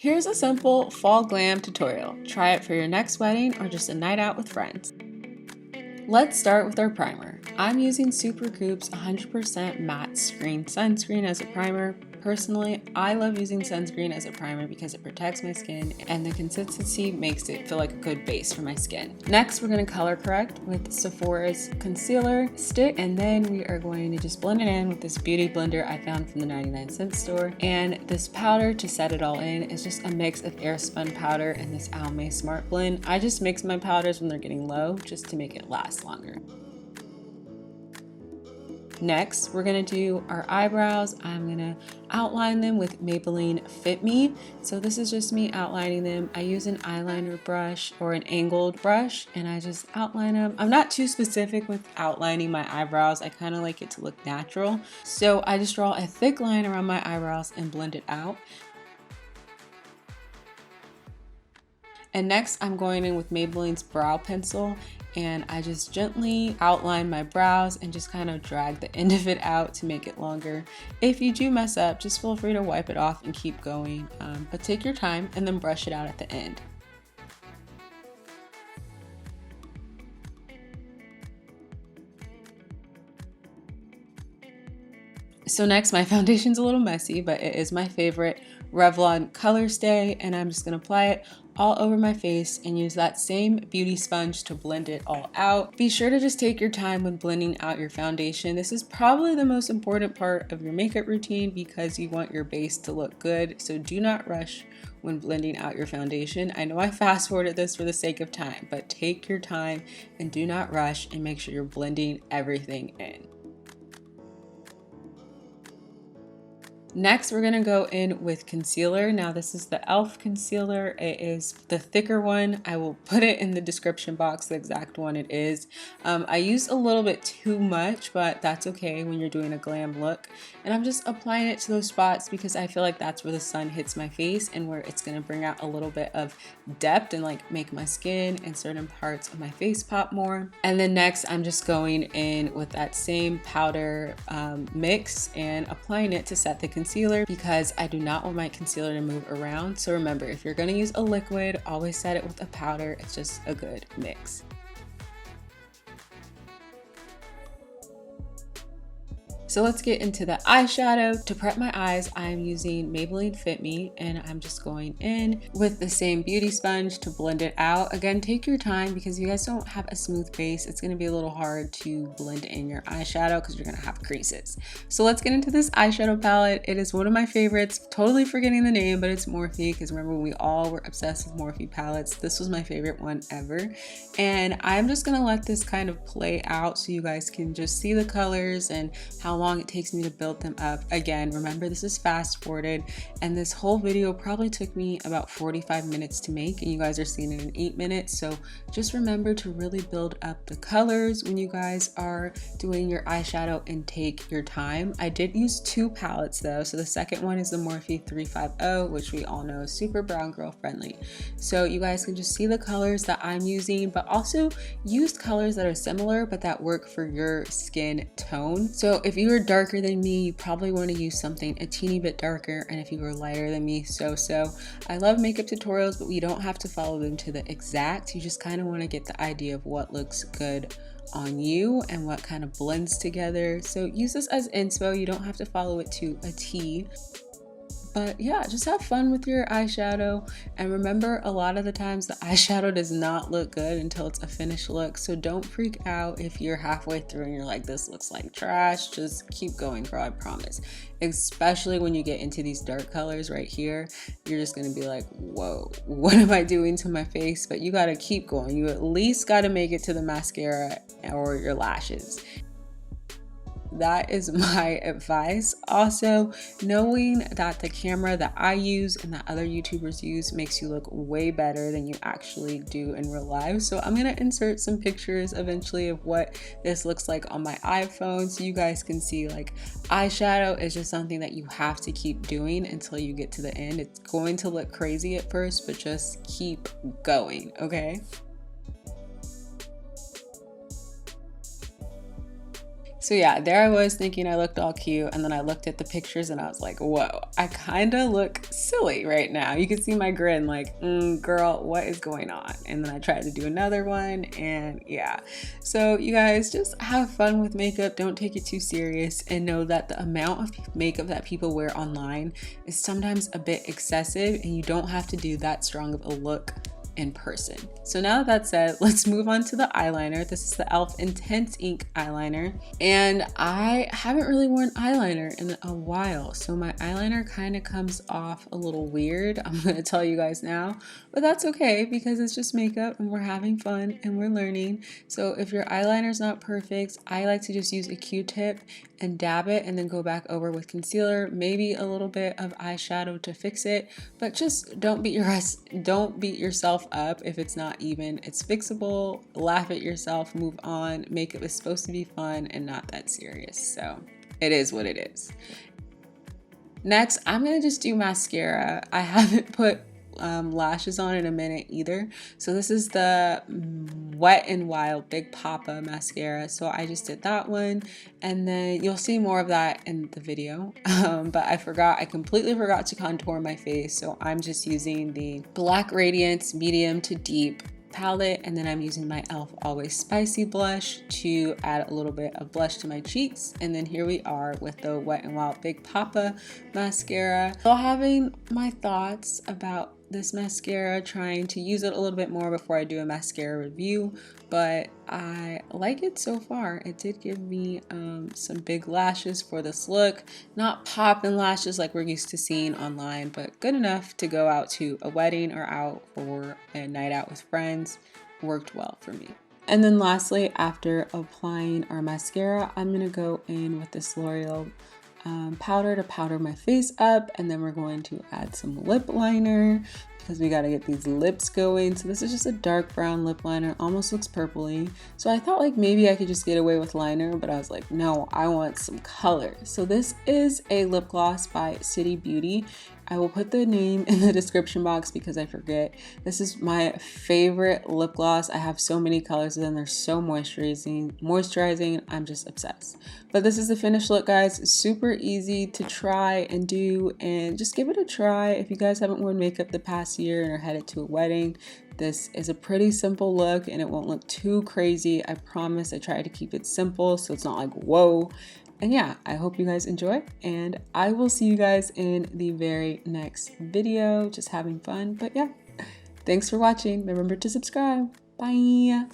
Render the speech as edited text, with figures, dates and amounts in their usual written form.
Here's a simple fall glam tutorial. Try it for your next wedding or just a night out with friends. Let's start with our primer. I'm using Supergoop's 100% matte screen sunscreen as a primer. Personally, I love using sunscreen as a primer because it protects my skin and the consistency makes it feel like a good base for my skin. Next, we're going to color correct with Sephora's concealer stick, and then we are going to just blend it in with this beauty blender I found from the 99-cent store. And this powder to set it all in is just a mix of airspun powder and this Almay Smart Blend. I just mix my powders when they're getting low just to make it last longer. Next, we're gonna do our eyebrows. I'm gonna outline them with Maybelline Fit Me. So this is just me outlining them. I use an eyeliner brush or an angled brush and I just outline them. I'm not too specific with outlining my eyebrows. I kind of like it to look natural. So I just draw a thick line around my eyebrows and blend it out. And next I'm going in with Maybelline's brow pencil and I just gently outline my brows and just kind of drag the end of it out to make it longer. If you do mess up, just feel free to wipe it off and keep going, but take your time and then brush it out at the end. So next, my foundation's a little messy, but it is my favorite Revlon Color Stay, and I'm just gonna apply it all over my face and use that same beauty sponge to blend it all out. Be sure to just take your time when blending out your foundation. This is probably the most important part of your makeup routine because you want your base to look good, so do not rush when blending out your foundation. I know I fast forwarded this for the sake of time, but take your time and do not rush and make sure you're blending everything in. Next, we're gonna go in with concealer. Now this is the e.l.f. concealer. It is the thicker one. I will put it in the description box, the exact one it is. I used a little bit too much, but that's okay when you're doing a glam look. And I'm just applying it to those spots because I feel like that's where the sun hits my face and where it's gonna bring out a little bit of depth and like make my skin and certain parts of my face pop more. And then next, I'm just going in with that same powder mix and applying it to set the concealer because I do not want my concealer to move around. So remember, if you're going to use a liquid, always set it with a powder. It's just a good mix. So let's get into the eyeshadow. To prep my eyes, I'm using Maybelline Fit Me and I'm just going in with the same beauty sponge to blend it out. Again, take your time because if you guys don't have a smooth base, it's gonna be a little hard to blend in your eyeshadow because you're gonna have creases. So let's get into this eyeshadow palette. It is one of my favorites, totally forgetting the name, but it's Morphe because remember we all were obsessed with Morphe palettes. This was my favorite one ever. And I'm just gonna let this kind of play out so you guys can just see the colors and how long it takes me to build them up. Again, remember this is fast forwarded and this whole video probably took me about 45 minutes to make and you guys are seeing it in 8 minutes. So just remember to really build up the colors when you guys are doing your eyeshadow and take your time. I did use 2 palettes though. So the second one is the Morphe 350, which we all know is super brown girl friendly. So you guys can just see the colors that I'm using, but also use colors that are similar but that work for your skin tone. So if you are darker than me, you probably want to use something a teeny bit darker, and if you are lighter than me, so. I love makeup tutorials, but we don't have to follow them to the exact. You just kind of want to get the idea of what looks good on you and what kind of blends together. So use this as inspo. You don't have to follow it to a T. But yeah, just have fun with your eyeshadow. And remember, a lot of the times the eyeshadow does not look good until it's a finished look. So don't freak out if you're halfway through and you're like, this looks like trash. Just keep going, girl, I promise. Especially when you get into these dark colors right here, you're just gonna be like, whoa, what am I doing to my face? But you gotta keep going. You at least gotta make it to the mascara or your lashes. That is my advice. Also, knowing that the camera that I use and that other YouTubers use makes you look way better than you actually do in real life. So I'm gonna insert some pictures eventually of what this looks like on my iPhone so you guys can see like eyeshadow is just something that you have to keep doing until you get to the end. It's going to look crazy at first, but just keep going, okay? So yeah, there I was thinking I looked all cute, and then I looked at the pictures and I was like, whoa, I kind of look silly right now. You can see my grin like, girl, what is going on? And then I tried to do another one, and yeah. So you guys just have fun with makeup. Don't take it too serious, and know that the amount of makeup that people wear online is sometimes a bit excessive, and you don't have to do that strong of a look in person. So now that said, let's move on to the eyeliner. This is the e.l.f. Intense Ink eyeliner, and I haven't really worn eyeliner in a while, so my eyeliner kind of comes off a little weird. I'm gonna tell you guys now, but that's okay because it's just makeup and we're having fun and we're learning. So if your eyeliner's not perfect, I like to just use a Q-tip and dab it and then go back over with concealer, maybe a little bit of eyeshadow to fix it, but just don't beat yourself up if it's not even. It's fixable. Laugh at yourself, move on. Makeup is supposed to be fun and not that serious, so it is what it is. Next, I'm gonna just do mascara. I haven't put lashes on in a minute either. So this is the Wet n Wild Big Papa mascara. So I just did that one, and then you'll see more of that in the video. But I completely forgot to contour my face. So I'm just using the Black Radiance Medium to Deep palette, and then I'm using my e.l.f. Always Spicy blush to add a little bit of blush to my cheeks. And then here we are with the Wet n Wild Big Papa mascara. So having my thoughts about this mascara, trying to use it a little bit more before I do a mascara review, but I like it so far. It did give me some big lashes for this look, not popping lashes like we're used to seeing online, but good enough to go out to a wedding or out for a night out with friends. Worked well for me. And then lastly, after applying our mascara, I'm gonna go in with this L'Oreal powder to powder my face up, and then we're going to add some lip liner because we got to get these lips going. So this is just a dark brown lip liner, almost looks purpley. So I thought like maybe I could just get away with liner, but I was like, no, I want some color. So this is a lip gloss by City Beauty. I will put the name in the description box because I forget. This is my favorite lip gloss. I have so many colors and they're so moisturizing. I'm just obsessed. But this is the finished look, guys. It's super easy to try and do, and just give it a try. If you guys haven't worn makeup the past year and are headed to a wedding, this is a pretty simple look and it won't look too crazy. I promise. I try to keep it simple so it's not like whoa. And yeah, I hope you guys enjoy, and I will see you guys in the very next video. Just having fun, but yeah, thanks for watching. Remember to subscribe. Bye.